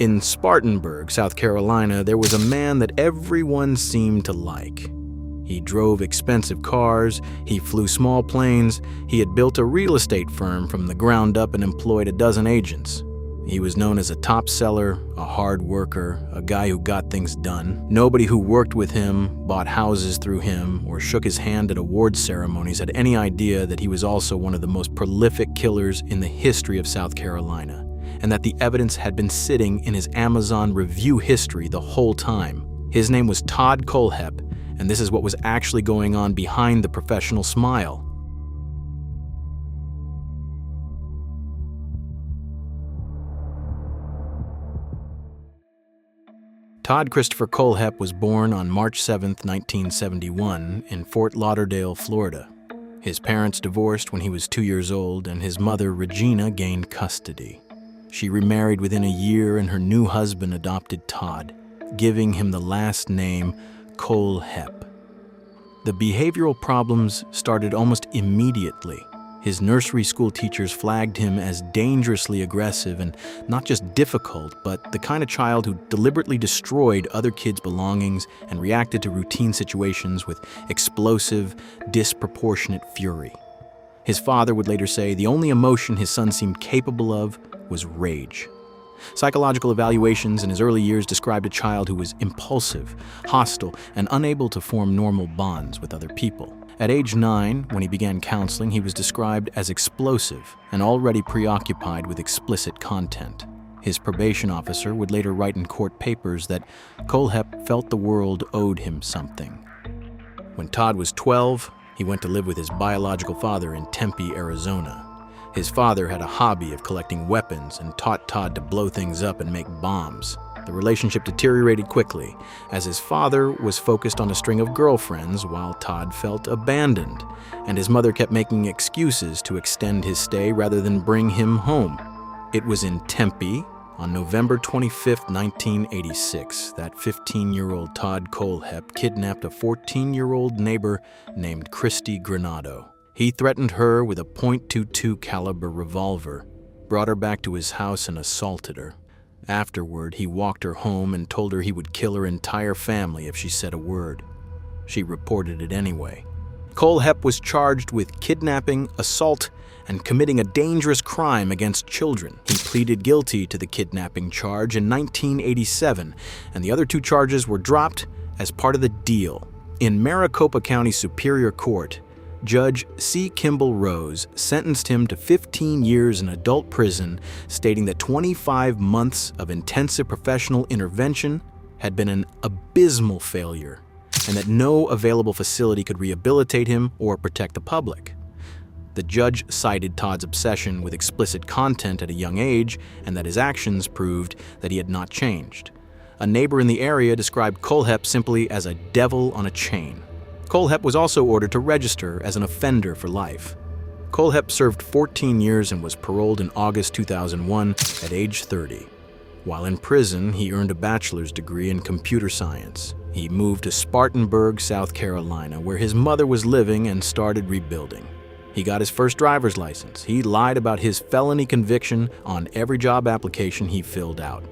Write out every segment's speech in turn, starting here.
In Spartanburg, South Carolina, there was a man that everyone seemed to like. He drove expensive cars, he flew small planes, he had built a real estate firm from the ground up and employed a dozen agents. He was known as a top seller, a hard worker, a guy who got things done. Nobody who worked with him, bought houses through him, or shook his hand at award ceremonies had any idea that he was also one of the most prolific killers in the history of South Carolina, and that the evidence had been sitting in his Amazon review history the whole time. His name was Todd Kohlhepp, and this is what was actually going on behind the professional smile. Todd Christopher Kohlhepp was born on March 7, 1971, in Fort Lauderdale, Florida. His parents divorced when he was 2 years old, and his mother, Regina, gained custody. She remarried within a year, and her new husband adopted Todd, giving him the last name Kohlhepp. The behavioral problems started almost immediately. His nursery school teachers flagged him as dangerously aggressive and not just difficult, but the kind of child who deliberately destroyed other kids' belongings and reacted to routine situations with explosive, disproportionate fury. His father would later say the only emotion his son seemed capable of was rage. Psychological evaluations in his early years described a child who was impulsive, hostile, and unable to form normal bonds with other people. At age 9, when he began counseling, he was described as explosive and already preoccupied with explicit content. His probation officer would later write in court papers that Kohlhepp felt the world owed him something. When Todd was 12, he went to live with his biological father in Tempe, Arizona. His father had a hobby of collecting weapons and taught Todd to blow things up and make bombs. The relationship deteriorated quickly, as his father was focused on a string of girlfriends while Todd felt abandoned, and his mother kept making excuses to extend his stay rather than bring him home. It was in Tempe, on November 25, 1986, that 15-year-old Todd Kohlhepp kidnapped a 14-year-old neighbor named Christy Granado. He threatened her with a .22 caliber revolver, brought her back to his house and assaulted her. Afterward, he walked her home and told her he would kill her entire family if she said a word. She reported it anyway. Kohlhepp was charged with kidnapping, assault, and committing a dangerous crime against children. He pleaded guilty to the kidnapping charge in 1987, and the other 2 charges were dropped as part of the deal. In Maricopa County Superior Court, Judge C. Kimball Rose sentenced him to 15 years in adult prison, stating that 25 months of intensive professional intervention had been an abysmal failure, and that no available facility could rehabilitate him or protect the public. The judge cited Todd's obsession with explicit content at a young age, and that his actions proved that he had not changed. A neighbor in the area described Kohlhepp simply as a devil on a chain. Kohlhepp was also ordered to register as an offender for life. Kohlhepp served 14 years and was paroled in August 2001 at age 30. While in prison, he earned a bachelor's degree in computer science. He moved to Spartanburg, South Carolina, where his mother was living, and started rebuilding. He got his first driver's license. He lied about his felony conviction on every job application he filled out.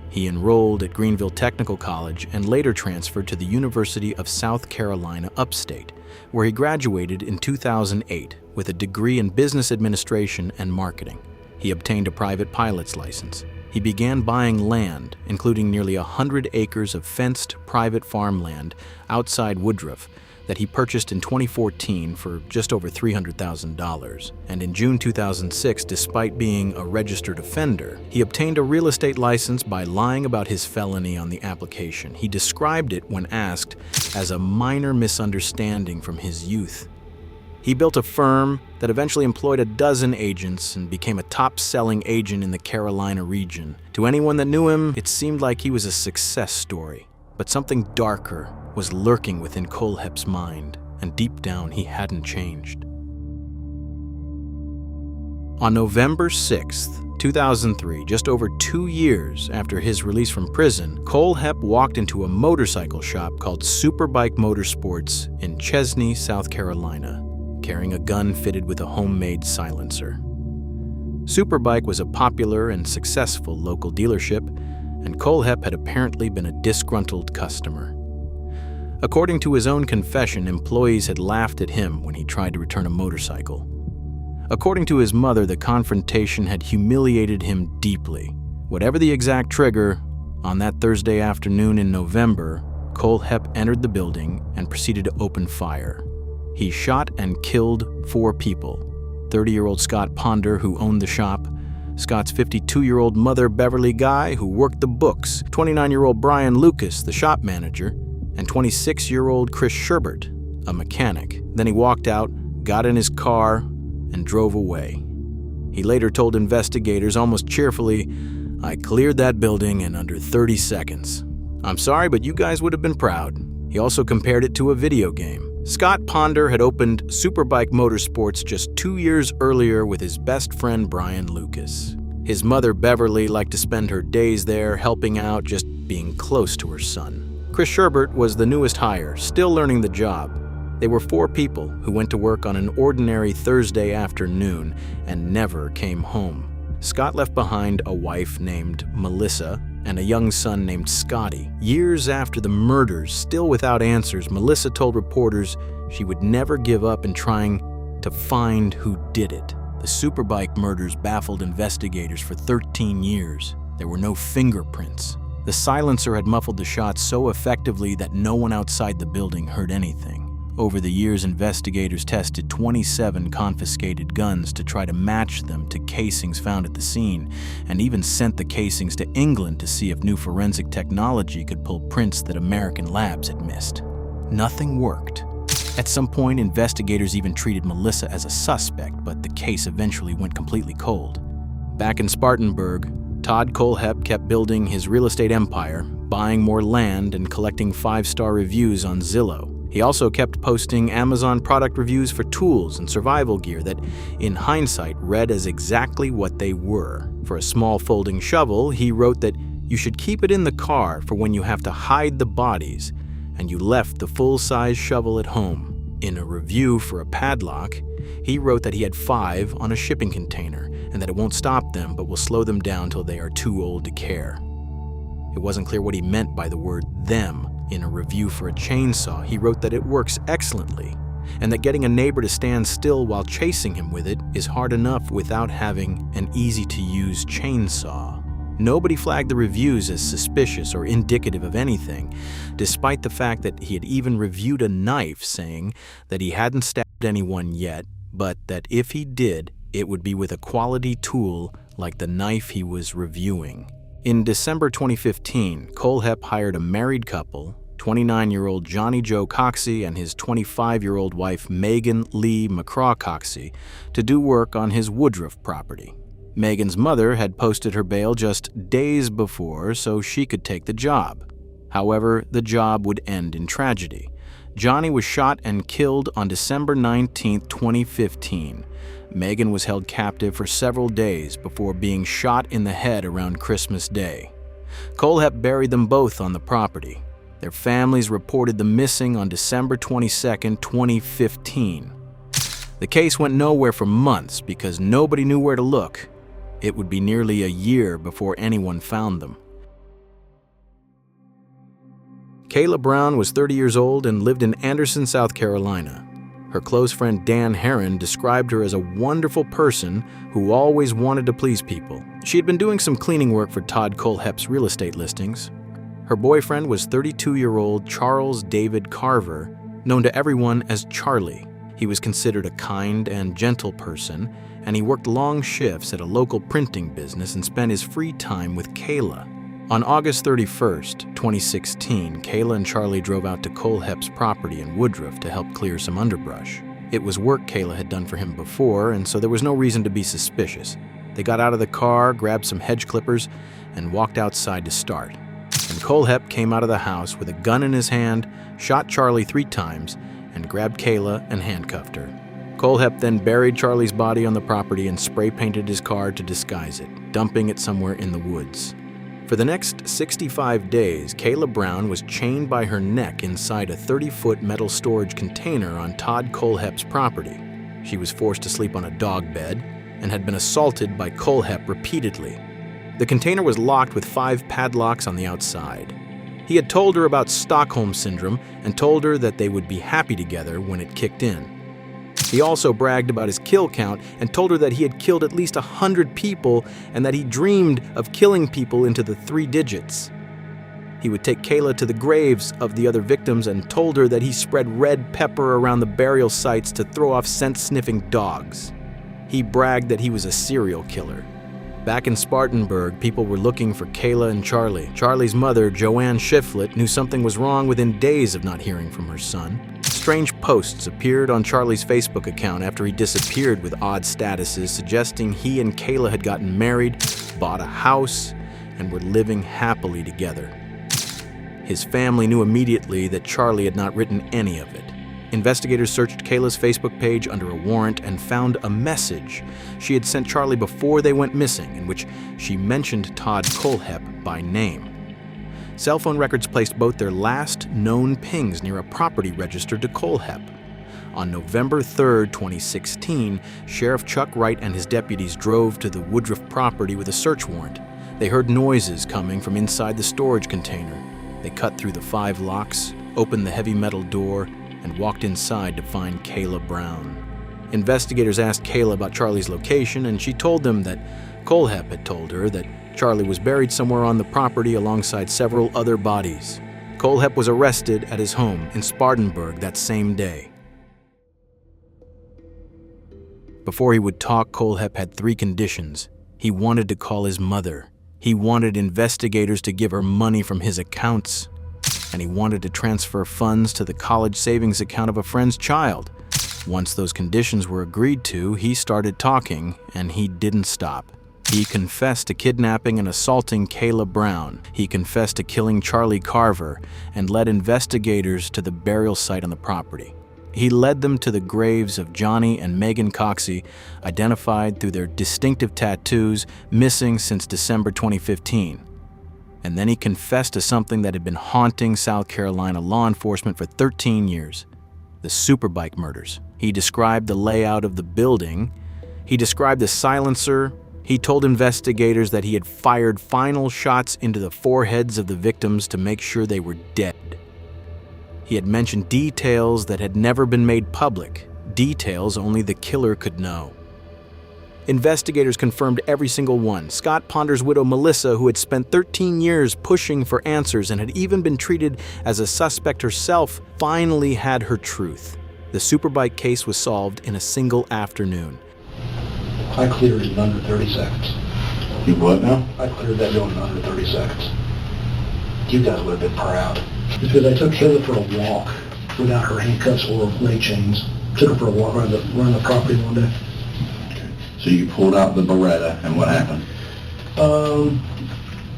He enrolled at Greenville Technical College and later transferred to the University of South Carolina Upstate, where he graduated in 2008 with a degree in business administration and marketing. He obtained a private pilot's license. He began buying land, including nearly 100 acres of fenced private farmland outside Woodruff that he purchased in 2014 for just over $300,000. And in June 2006, despite being a registered offender, he obtained a real estate license by lying about his felony on the application. He described it, when asked, as a minor misunderstanding from his youth. He built a firm that eventually employed a dozen agents and became a top-selling agent in the Carolina region. To anyone that knew him, it seemed like he was a success story. But something darker was lurking within Kohlhepp's mind, and deep down he hadn't changed. On November 6th, 2003, just over 2 years after his release from prison, Kohlhepp walked into a motorcycle shop called Superbike Motorsports in Chesney, South Carolina, carrying a gun fitted with a homemade silencer. Superbike was a popular and successful local dealership, and Kohlhepp had apparently been a disgruntled customer. According to his own confession, employees had laughed at him when he tried to return a motorcycle. According to his mother, the confrontation had humiliated him deeply. Whatever the exact trigger, on that Thursday afternoon in November, Kohlhepp entered the building and proceeded to open fire. He shot and killed 4 people: 30-year-old Scott Ponder, who owned the shop, Scott's 52-year-old mother, Beverly Guy, who worked the books, 29-year-old Brian Lucas, the shop manager, and 26-year-old Chris Sherbert, a mechanic. Then he walked out, got in his car, and drove away. He later told investigators almost cheerfully, "I cleared that building in under 30 seconds. I'm sorry, but you guys would have been proud." He also compared it to a video game. Scott Ponder had opened Superbike Motorsports just 2 years earlier with his best friend Brian Lucas. His mother, Beverly, liked to spend her days there, helping out, just being close to her son. Chris Sherbert was the newest hire, still learning the job. They were 4 people who went to work on an ordinary Thursday afternoon and never came home. Scott left behind a wife named Melissa and a young son named Scotty. Years after the murders, still without answers, Melissa told reporters she would never give up in trying to find who did it. The Superbike murders baffled investigators for 13 years. There were no fingerprints. The silencer had muffled the shots so effectively that no one outside the building heard anything. Over the years, investigators tested 27 confiscated guns to try to match them to casings found at the scene, and even sent the casings to England to see if new forensic technology could pull prints that American labs had missed. Nothing worked. At some point, investigators even treated Melissa as a suspect, but the case eventually went completely cold. Back in Spartanburg, Todd Kohlhepp kept building his real estate empire, buying more land and collecting 5-star reviews on Zillow. He also kept posting Amazon product reviews for tools and survival gear that, in hindsight, read as exactly what they were. For a small folding shovel, he wrote that you should keep it in the car for when you have to hide the bodies, and you left the full-size shovel at home. In a review for a padlock, he wrote that he had 5 on a shipping container, and that it won't stop them but will slow them down till they are too old to care. It wasn't clear what he meant by the word "them." In a review for a chainsaw, he wrote that it works excellently, and that getting a neighbor to stand still while chasing him with it is hard enough without having an easy-to-use chainsaw. Nobody flagged the reviews as suspicious or indicative of anything, despite the fact that he had even reviewed a knife, saying that he hadn't stabbed anyone yet, but that if he did, it would be with a quality tool like the knife he was reviewing. In December 2015, Kohlhepp hired a married couple, 29-year-old Johnny Joe Coxey and his 25-year-old wife Megan Lee McCraw Coxey, to do work on his Woodruff property. Megan's mother had posted her bail just days before so she could take the job. However, the job would end in tragedy. Johnny was shot and killed on December 19, 2015. Megan was held captive for several days before being shot in the head around Christmas Day. Kohlhepp buried them both on the property. Their families reported them missing on December 22, 2015. The case went nowhere for months because nobody knew where to look. It would be nearly a year before anyone found them. Kayla Brown was 30 years old and lived in Anderson, South Carolina. Her close friend Dan Herron described her as a wonderful person who always wanted to please people. She had been doing some cleaning work for Todd Kohlhepp's real estate listings. Her boyfriend was 32-year-old Charles David Carver, known to everyone as Charlie. He was considered a kind and gentle person, and he worked long shifts at a local printing business and spent his free time with Kayla. On August 31st, 2016, Kayla and Charlie drove out to Kohlhepp's property in Woodruff to help clear some underbrush. It was work Kayla had done for him before, and so there was no reason to be suspicious. They got out of the car, grabbed some hedge clippers, and walked outside to start. And Kohlhepp came out of the house with a gun in his hand, shot Charlie 3 times, and grabbed Kayla and handcuffed her. Kohlhepp then buried Charlie's body on the property and spray-painted his car to disguise it, dumping it somewhere in the woods. For the next 65 days, Kayla Brown was chained by her neck inside a 30-foot metal storage container on Todd Kohlhepp's property. She was forced to sleep on a dog bed and had been assaulted by Kohlhepp repeatedly. The container was locked with 5 padlocks on the outside. He had told her about Stockholm Syndrome and told her that they would be happy together when it kicked in. He also bragged about his kill count and told her that he had killed at least 100 people and that he dreamed of killing people into the 3 digits. He would take Kayla to the graves of the other victims and told her that he spread red pepper around the burial sites to throw off scent-sniffing dogs. He bragged that he was a serial killer. Back in Spartanburg, people were looking for Kayla and Charlie. Charlie's mother, Joanne Shiflett, knew something was wrong within days of not hearing from her son. Strange posts appeared on Charlie's Facebook account after he disappeared with odd statuses suggesting he and Kayla had gotten married, bought a house, and were living happily together. His family knew immediately that Charlie had not written any of it. Investigators searched Kayla's Facebook page under a warrant and found a message she had sent Charlie before they went missing, in which she mentioned Todd Kohlhepp by name. Cell phone records placed both their last known pings near a property registered to Kohlhepp. On November 3, 2016, Sheriff Chuck Wright and his deputies drove to the Woodruff property with a search warrant. They heard noises coming from inside the storage container. They cut through the 5 locks, opened the heavy metal door, and walked inside to find Kayla Brown. Investigators asked Kayla about Charlie's location, and she told them that Kohlhepp had told her that Charlie was buried somewhere on the property alongside several other bodies. Kohlhepp was arrested at his home in Spartanburg that same day. Before he would talk, Kohlhepp had 3 conditions. He wanted to call his mother. He wanted investigators to give her money from his accounts. And he wanted to transfer funds to the college savings account of a friend's child. Once those conditions were agreed to, he started talking, and he didn't stop. He confessed to kidnapping and assaulting Kayla Brown. He confessed to killing Charlie Carver and led investigators to the burial site on the property. He led them to the graves of Johnny and Megan Coxey, identified through their distinctive tattoos, missing since December 2015. And then he confessed to something that had been haunting South Carolina law enforcement for 13 years, the Superbike murders. He described the layout of the building. He described the silencer. He told investigators that he had fired final shots into the foreheads of the victims to make sure they were dead. He had mentioned details that had never been made public, details only the killer could know. Investigators confirmed every single one. Scott Ponder's widow, Melissa, who had spent 13 years pushing for answers and had even been treated as a suspect herself, finally had her truth. The Superbike case was solved in a single afternoon. I cleared it in under 30 seconds. You what now? I cleared that building in under 30 seconds. You guys would have been proud. Because I took Kayla for a walk without her handcuffs or leg chains. Took her for a walk around the property one day. So you pulled out the Beretta, and what happened?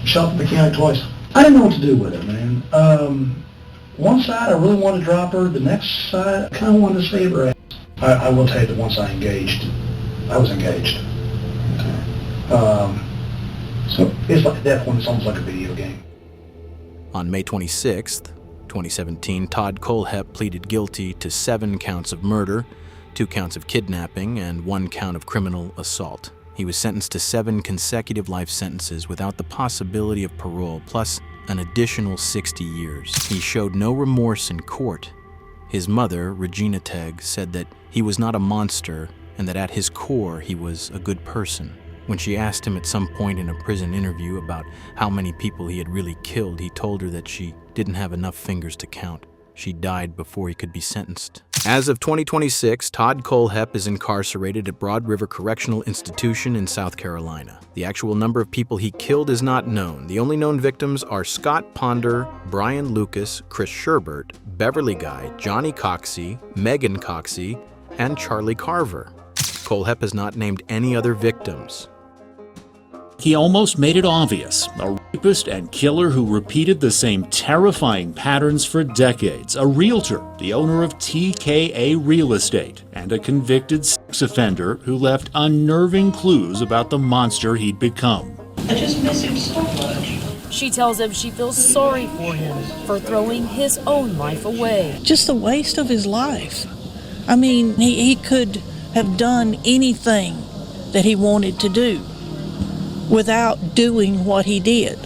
Shot the mechanic twice. I didn't know what to do with it, man. One side I really wanted to drop her. The next side I kind of wanted to save her ass. I will tell you that once I was engaged. Okay. So it's like at that point it's almost like a video game. On May 26, 2017, Todd Kohlhepp pleaded guilty to 7 counts of murder, 2 counts of kidnapping, and 1 count of criminal assault. He was sentenced to 7 consecutive life sentences without the possibility of parole, plus an additional 60 years. He showed no remorse in court. His mother, Regina Tegg, said that he was not a monster and that at his core he was a good person. When she asked him at some point in a prison interview about how many people he had really killed, he told her that she didn't have enough fingers to count. She died before he could be sentenced. As of 2026, Todd Kohlhepp is incarcerated at Broad River Correctional Institution in South Carolina. The actual number of people he killed is not known. The only known victims are Scott Ponder, Brian Lucas, Chris Sherbert, Beverly Guy, Johnny Coxey, Megan Coxey, and Charlie Carver. Kohlhepp has not named any other victims. He almost made it obvious. A rapist and killer who repeated the same terrifying patterns for decades. A realtor, the owner of TKA Real Estate, and a convicted sex offender who left unnerving clues about the monster he'd become. I just miss him so much. She tells him she feels sorry for him for throwing his own life away. Just the waste of his life. I mean, he could have done anything that he wanted to do. without doing what he did.